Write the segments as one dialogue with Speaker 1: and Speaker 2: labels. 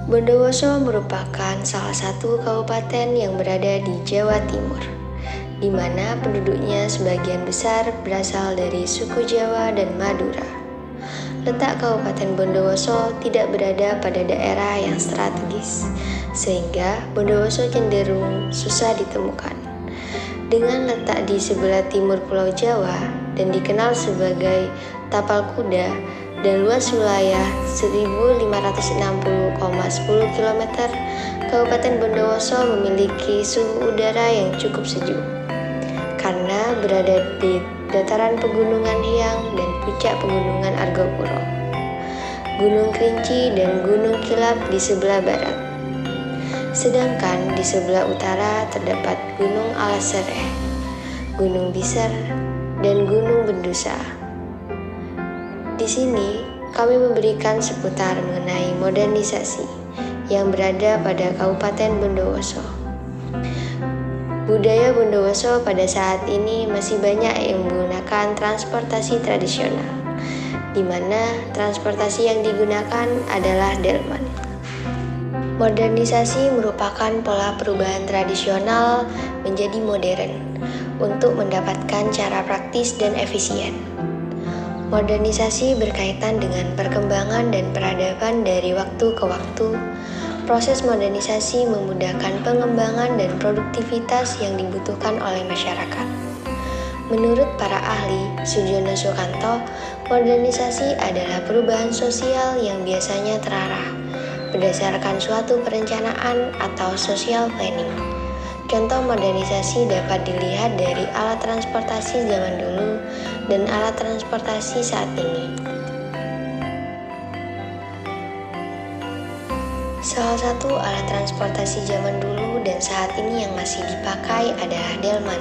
Speaker 1: Bondowoso merupakan salah satu kabupaten yang berada di Jawa Timur, di mana penduduknya sebagian besar berasal dari suku Jawa dan Madura. Letak Kabupaten Bondowoso tidak berada pada daerah yang strategis, sehingga Bondowoso cenderung susah ditemukan. Dengan letak di sebelah timur Pulau Jawa dan dikenal sebagai Tapal Kuda dan luas wilayah 1560,10 km, Kabupaten Bondowoso memiliki suhu udara yang cukup sejuk. Karena berada di dataran pegunungan Hyang dan puncak pegunungan Argopuro, Gunung Kerinci dan Gunung Kilap di sebelah barat. Sedangkan di sebelah utara terdapat Gunung Alasereh, Gunung Biser, dan Gunung Bendusa. Di sini kami memberikan seputar mengenai modernisasi yang berada pada Kabupaten Bondowoso. Budaya Bondowoso pada saat ini masih banyak yang menggunakan transportasi tradisional, di mana transportasi yang digunakan adalah delman. Modernisasi merupakan pola perubahan tradisional menjadi modern untuk mendapatkan cara praktis dan efisien. Modernisasi berkaitan dengan perkembangan dan peradaban dari waktu ke waktu. Proses modernisasi memudahkan pengembangan dan produktivitas yang dibutuhkan oleh masyarakat. Menurut para ahli, Sujono Sukanto, modernisasi adalah perubahan sosial yang biasanya terarah berdasarkan suatu perencanaan atau social planning. Contoh modernisasi dapat dilihat dari alat transportasi zaman dulu dan alat transportasi saat ini. Salah satu alat transportasi zaman dulu dan saat ini yang masih dipakai adalah delman.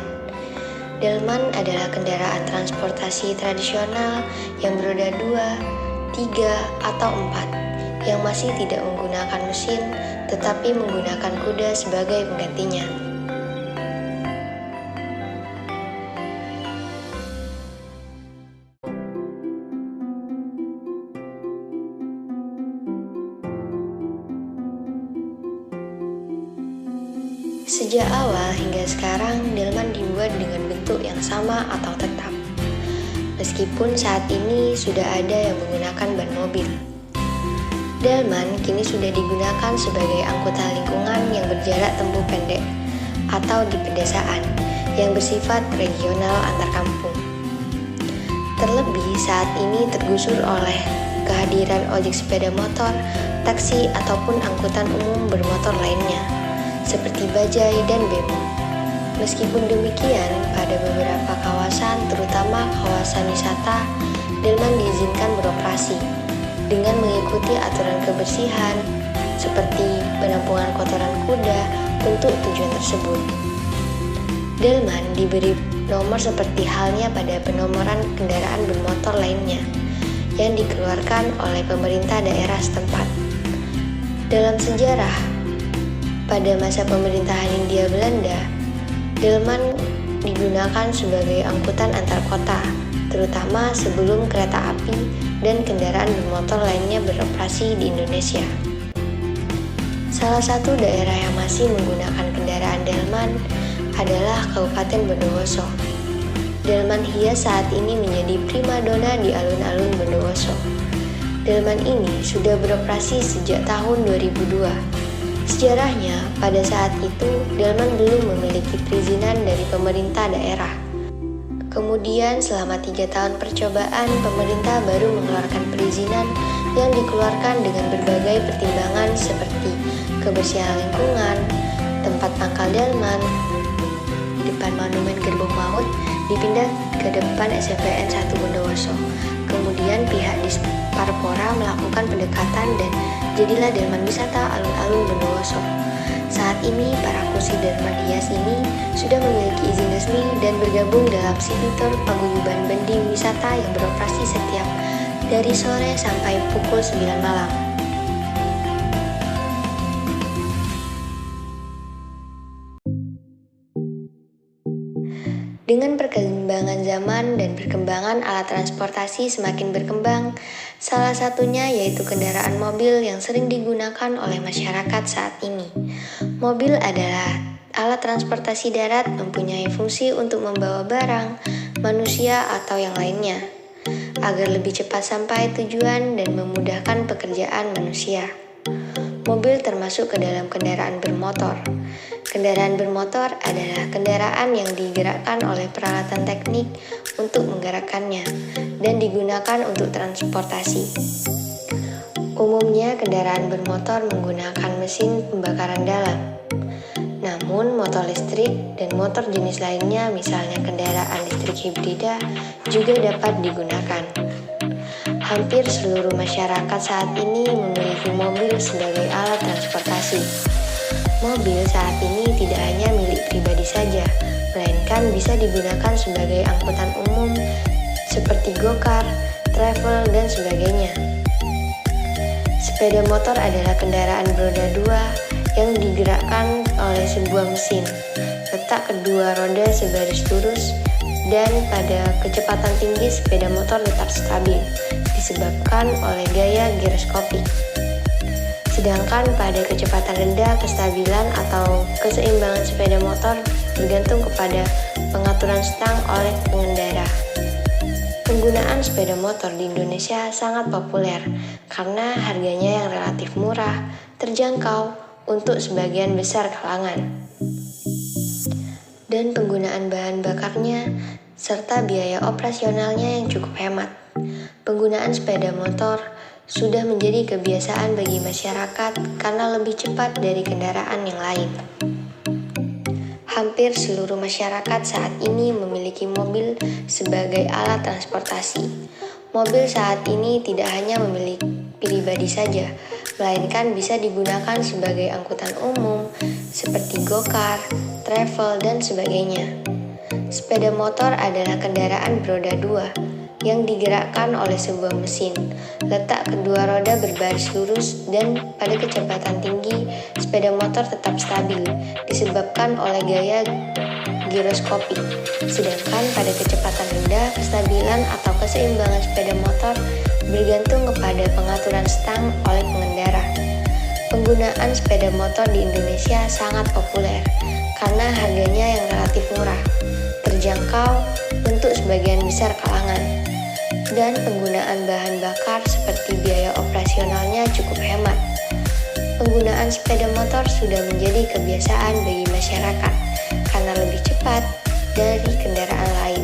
Speaker 1: Delman adalah kendaraan transportasi tradisional yang beroda 2, 3, atau 4 yang masih tidak menggunakan mesin tetapi menggunakan kuda sebagai penggantinya. Sejak awal hingga sekarang, delman dibuat dengan bentuk yang sama atau tetap. Meskipun saat ini sudah ada yang menggunakan ban mobil. Delman kini sudah digunakan sebagai angkutan lingkungan yang berjarak tempuh pendek atau di pedesaan yang bersifat regional antar kampung. Terlebih saat ini tergusur oleh kehadiran ojek sepeda motor, taksi ataupun angkutan umum bermotor lainnya, seperti bajai dan bemo. Meskipun demikian, pada beberapa kawasan, terutama kawasan wisata, delman diizinkan beroperasi dengan mengikuti aturan kebersihan seperti penampungan kotoran kuda untuk tujuan tersebut. Delman diberi nomor seperti halnya pada penomoran kendaraan bermotor lainnya yang dikeluarkan oleh pemerintah daerah setempat. Dalam sejarah, pada masa pemerintahan Hindia Belanda, delman digunakan sebagai angkutan antar kota, terutama sebelum kereta api dan kendaraan bermotor lainnya beroperasi di Indonesia. Salah satu daerah yang masih menggunakan kendaraan delman adalah Kabupaten Bondowoso. Delman hias saat ini menjadi primadona di alun-alun Bondowoso. Delman ini sudah beroperasi sejak tahun 2002. Sejarahnya, pada saat itu, delman belum memiliki perizinan dari pemerintah daerah. Kemudian, selama 3 tahun percobaan, pemerintah baru mengeluarkan perizinan yang dikeluarkan dengan berbagai pertimbangan seperti kebersihan lingkungan, tempat pangkal delman, di depan Monumen Gerbong Maut, dipindah ke depan SMPN 1 Bondowoso. Kemudian pihak Disparpora melakukan pendekatan dan jadilah delman wisata alun-alun Bondowoso. Saat ini, para kursi delman hias ini sudah memiliki izin resmi dan bergabung dalam City Tour Paguyuban Bendi Wisata yang beroperasi setiap dari sore sampai pukul 9 malam. Dengan perkembangan zaman dan perkembangan alat transportasi semakin berkembang, salah satunya yaitu kendaraan mobil yang sering digunakan oleh masyarakat saat ini. Mobil adalah alat transportasi darat mempunyai fungsi untuk membawa barang, manusia, atau yang lainnya, agar lebih cepat sampai tujuan dan memudahkan pekerjaan manusia. Mobil termasuk ke dalam kendaraan bermotor. Kendaraan bermotor adalah kendaraan yang digerakkan oleh peralatan teknik untuk menggerakkannya dan digunakan untuk transportasi. Umumnya kendaraan bermotor menggunakan mesin pembakaran dalam. Namun motor listrik dan motor jenis lainnya misalnya kendaraan listrik hibrida juga dapat digunakan. Hampir seluruh masyarakat saat ini memiliki mobil sebagai alat transportasi. Mobil saat ini tidak hanya milik pribadi saja, melainkan bisa digunakan sebagai angkutan umum seperti go-kart, travel, dan sebagainya. Sepeda motor adalah kendaraan beroda dua yang digerakkan oleh sebuah mesin. Letak kedua roda sebaris lurus dan pada kecepatan tinggi sepeda motor tetap stabil, disebabkan oleh gaya giroskopik. Sedangkan pada kecepatan rendah, kestabilan atau keseimbangan sepeda motor bergantung kepada pengaturan stang oleh pengendara. Penggunaan sepeda motor di Indonesia sangat populer karena harganya yang relatif murah, terjangkau untuk sebagian besar kalangan. Dan penggunaan bahan bakarnya serta biaya operasionalnya yang cukup hemat. Penggunaan sepeda motor sudah menjadi kebiasaan bagi masyarakat karena lebih cepat dari kendaraan yang lain. Hampir seluruh masyarakat saat ini memiliki mobil sebagai alat transportasi. Mobil saat ini tidak hanya memiliki pribadi saja, melainkan bisa digunakan sebagai angkutan umum seperti go-kart, travel, dan sebagainya. Sepeda motor adalah kendaraan beroda dua yang digerakkan oleh sebuah mesin. Letak kedua roda berbaris lurus dan pada kecepatan tinggi, sepeda motor tetap stabil, disebabkan oleh gaya giroskopik. Sedangkan pada kecepatan rendah, kestabilan atau keseimbangan sepeda motor bergantung kepada pengaturan stang oleh pengendara. Penggunaan sepeda motor di Indonesia sangat populer karena harganya yang relatif murah, terjangkau untuk sebagian besar kalangan, dan penggunaan bahan bakar seperti biaya operasionalnya cukup hemat. Penggunaan sepeda motor sudah menjadi kebiasaan bagi masyarakat karena lebih cepat dari kendaraan lain.